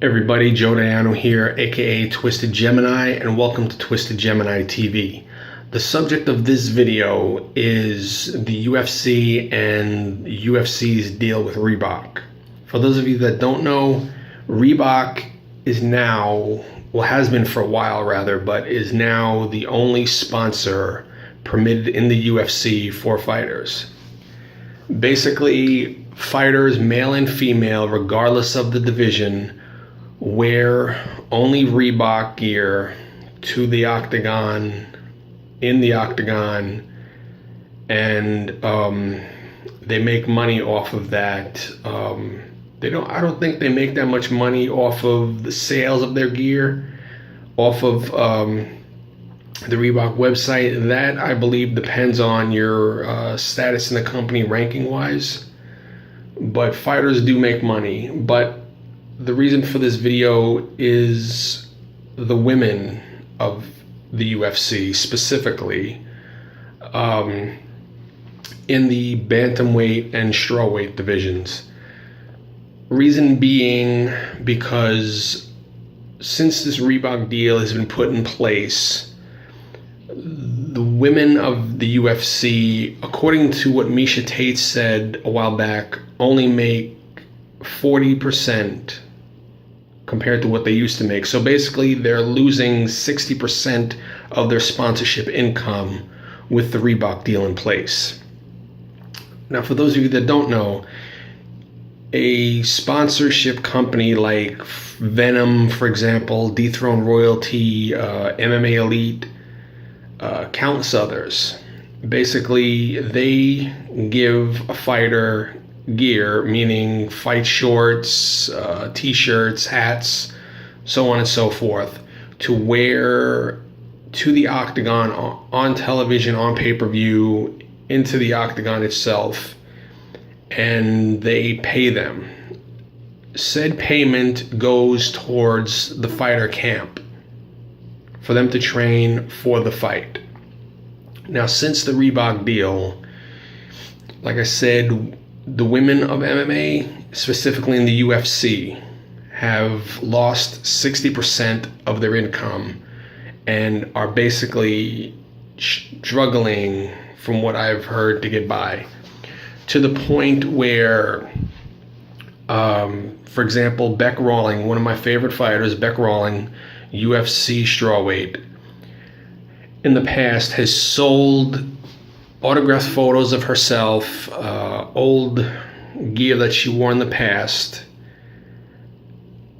Everybody, Joe Diano here, aka Twisted Gemini, and welcome to Twisted Gemini TV. The subject of this video is the UFC and UFC's deal with Reebok. For those of you that don't know, Reebok is now, well, has been for a while rather, but is now the only sponsor permitted in the UFC for fighters. Basically, fighters, male and female, regardless of the division, wear only Reebok gear to the octagon, in the octagon, and they make money off of that. I don't think they make that much money off of the sales of their gear, off of the Reebok website. That, I believe, depends on your status in the company ranking wise, but fighters do make money. But the reason for this video is the women of the UFC, specifically in the bantamweight and strawweight divisions. Reason being because since this Reebok deal has been put in place, the women of the UFC, according to what Miesha Tate said a while back, only make 40% compared to what they used to make. So basically they're losing 60% of their sponsorship income with the Reebok deal in place. Now, for those of you that don't know, a sponsorship company like Venom, for example, Dethrone Royalty, MMA Elite, countless others, basically they give a fighter gear, meaning fight shorts, t-shirts, hats, so on and so forth, to wear to the octagon, on television, on pay-per-view, into the octagon itself, and they pay them. Said payment goes towards the fighter camp for them to train for the fight. Now, since the Reebok deal, like I said, the women of MMA, specifically in the UFC, have lost 60% of their income and are basically struggling, from what I've heard, to get by. To the point where, for example, Bec Rawling, one of my favorite fighters, Bec Rawling, UFC strawweight, in the past has sold autographed photos of herself, old gear that she wore in the past,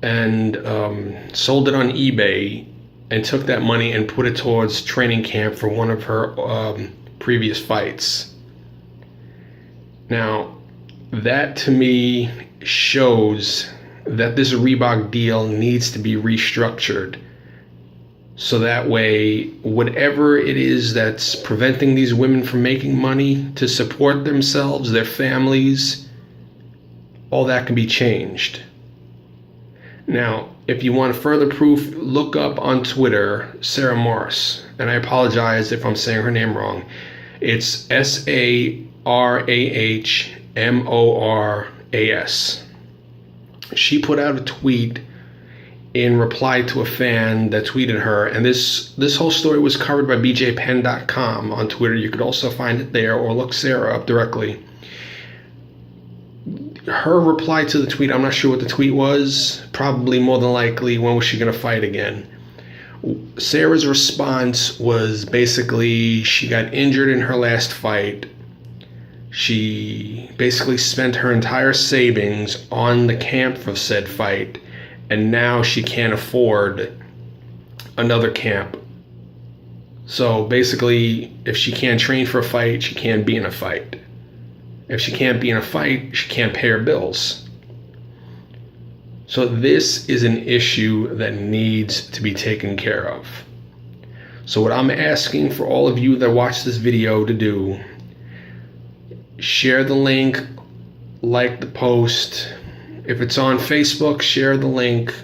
and sold it on eBay, and took that money and put it towards training camp for one of her previous fights. Now, that to me shows that this Reebok deal needs to be restructured. So that way, whatever it is that's preventing these women from making money to support themselves, their families, all that can be changed. Now, if you want further proof, look up on Twitter Sarah Morris. And I apologize if I'm saying her name wrong. It's SARAHMORAS. She put out a tweet in reply to a fan that tweeted her, and this whole story was covered by bjpenn.com on Twitter. You could also find it there, or look Sarah up directly. Her reply to the tweet, I'm not sure what the tweet was, probably more than likely, when was she going to fight again? Sarah's response was basically she got injured in her last fight. She basically spent her entire savings on the camp for said fight, and now she can't afford another camp. So basically, if she can't train for a fight, she can't be in a fight. If she can't be in a fight, she can't pay her bills. So this is an issue that needs to be taken care of. So what I'm asking for all of you that watch this video to do, share the link, like the post. If it's on Facebook, share the link,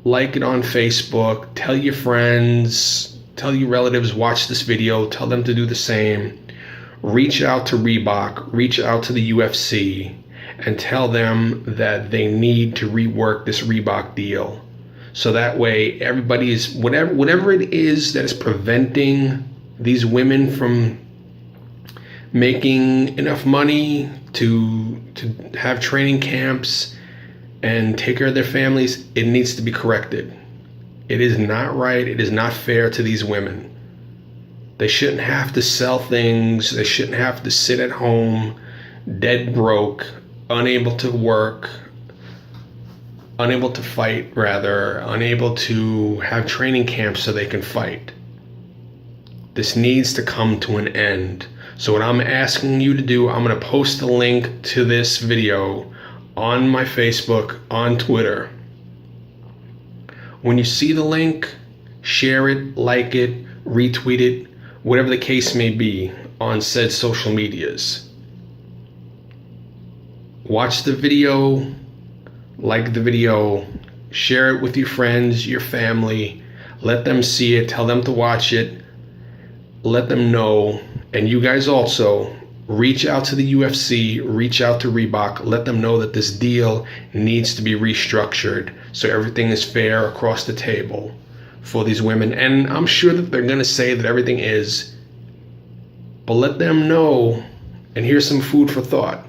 like it on Facebook, tell your friends, tell your relatives, watch this video, tell them to do the same. Reach out to Reebok, reach out to the UFC, and tell them that they need to rework this Reebok deal. So that way everybody is, whatever it is that is preventing these women from making enough money to have training camps and take care of their families, it needs to be corrected. It is not right. It is not fair to these women. They shouldn't have to sell things. They shouldn't have to sit at home, dead broke, unable to work, unable to fight, rather, unable to have training camps so they can fight. This needs to come to an end. So what I'm asking you to do, I'm going to post a link to this video on my Facebook, on Twitter. When you see the link, share it, like it, retweet it, whatever the case may be on said social medias. Watch the video, like the video, share it with your friends, your family, let them see it, tell them to watch it, let them know. And you guys also reach out to the UFC, reach out to Reebok, let them know that this deal needs to be restructured so everything is fair across the table for these women. And I'm sure that they're going to say that everything is, but let them know, and here's some food for thought.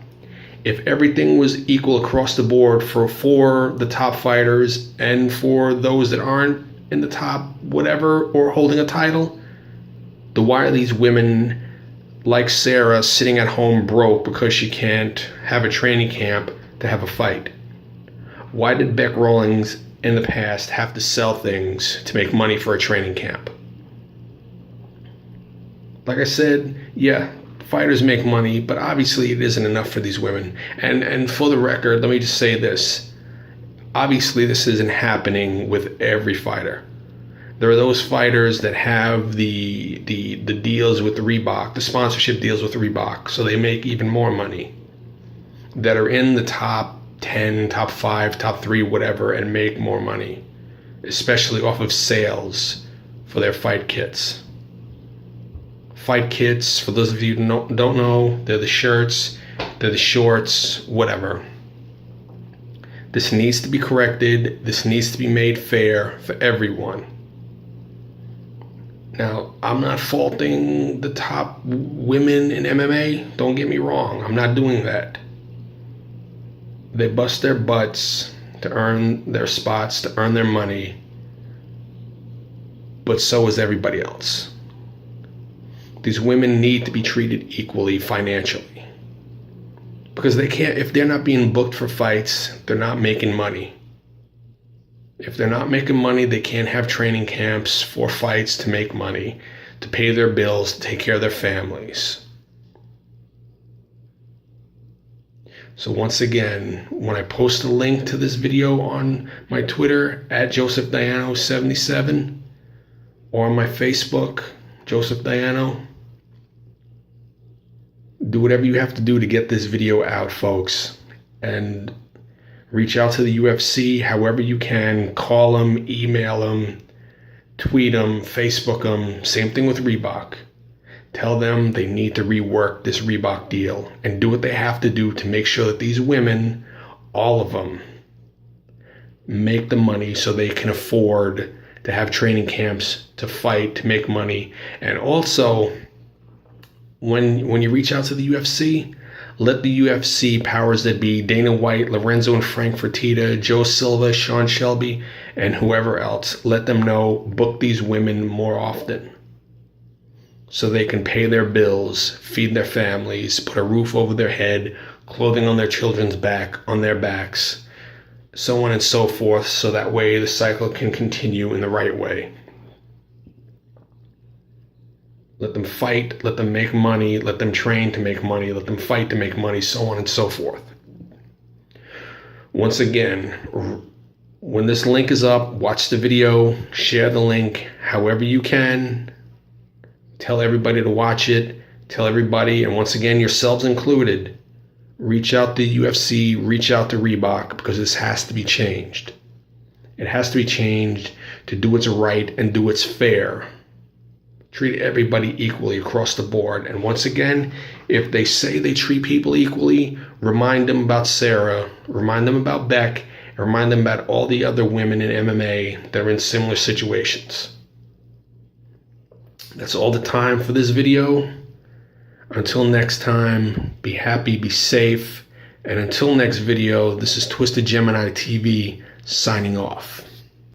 If everything was equal across the board for the top fighters and for those that aren't in the top whatever or holding a title, then why are these women like Sarah sitting at home broke because she can't have a training camp to have a fight? Why did Bec Rawlings in the past have to sell things to make money for a training camp? Like I said, yeah, fighters make money, but obviously it isn't enough for these women. And for the record, let me just say this. Obviously this isn't happening with every fighter. There are those fighters that have the deals with the Reebok, the sponsorship deals with Reebok, so they make even more money, that are in the top 10, top 5, top 3, whatever, and make more money, especially off of sales for their fight kits. Fight kits, for those of you who don't know, they're the shirts, they're the shorts, whatever. This needs to be corrected. This needs to be made fair for everyone. Now, I'm not faulting the top women in MMA. Don't get me wrong. I'm not doing that. They bust their butts to earn their spots, to earn their money. But so is everybody else. These women need to be treated equally financially. Because they can't, if they're not being booked for fights, they're not making money. If they're not making money, they can't have training camps for fights to make money, to pay their bills, to take care of their families. So once again, when I post a link to this video on my Twitter, @JosephDiano77, or on my Facebook, Joseph Diano, do whatever you have to do to get this video out, folks. And reach out to the UFC however you can. Call them, email them, tweet them, Facebook them. Same thing with Reebok. Tell them they need to rework this Reebok deal and do what they have to do to make sure that these women, all of them, make the money so they can afford to have training camps, to fight, to make money. And also, when you reach out to the UFC, let the UFC powers that be, Dana White, Lorenzo and Frank Fertitta, Joe Silva, Sean Shelby, and whoever else, let them know, book these women more often so they can pay their bills, feed their families, put a roof over their head, clothing on their children's back, on their backs, so on and so forth, so that way the cycle can continue in the right way. Let them fight, let them make money, let them train to make money, let them fight to make money, so on and so forth. Once again, when this link is up, watch the video, share the link however you can. Tell everybody to watch it, tell everybody, and once again, yourselves included, reach out to UFC, reach out to Reebok, because this has to be changed. It has to be changed to do what's right and do what's fair Treat everybody equally across the board. And once again, if they say they treat people equally, remind them about Sarah, remind them about Beck, and remind them about all the other women in MMA that are in similar situations. That's all the time for this video. Until next time, be happy, be safe. And until next video, this is Twisted Gemini TV signing off.